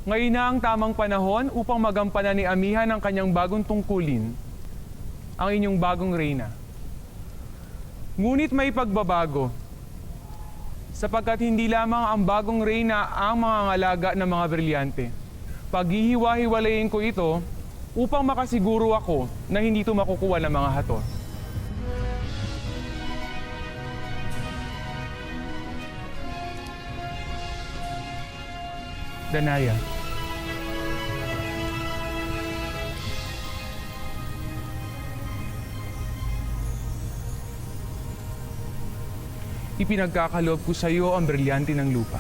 Ngayon na ang tamang panahon upang magampanan ni Amihan ang kanyang bagong tungkulin, ang inyong bagong reyna. Ngunit may pagbabago, sapagkat hindi lamang ang bagong reyna ang mga ngalaga ng mga brilyante. Paghihiwa-hiwalayin ko ito upang makasiguro ako na hindi ito makukuha ng mga hato. Danaya. Ipinagkakaloob ko sa iyo ang brilyante ng lupa.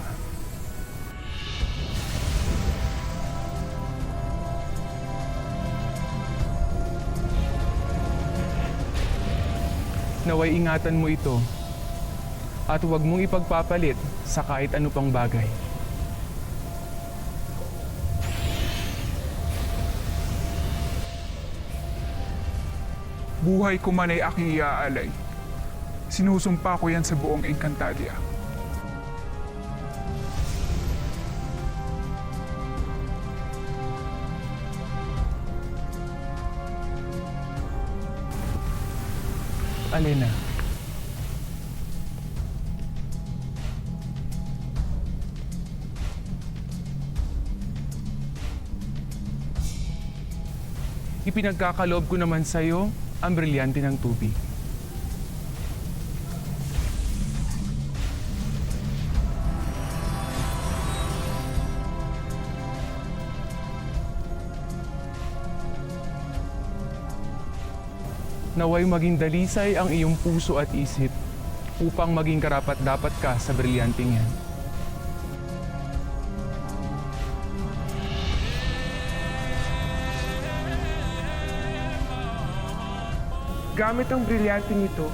Naway ingatan mo ito at huwag mong ipagpapalit sa kahit ano pang bagay. Buhay ko man ay aking iaalay. Sinusumpa ko yan sa buong Encantadia. Alena. Ipinagkakaloob ko naman sa iyo ang brilyante ng tubig. Naway maging dalisay ang iyong puso at isip upang maging karapat-dapat ka sa brilyanteng yan. Gamit ang brilyanteng ito,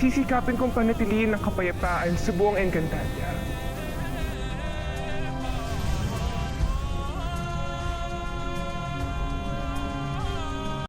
sisikapin kong panatilihin ang kapayapaan sa buong Encantadia.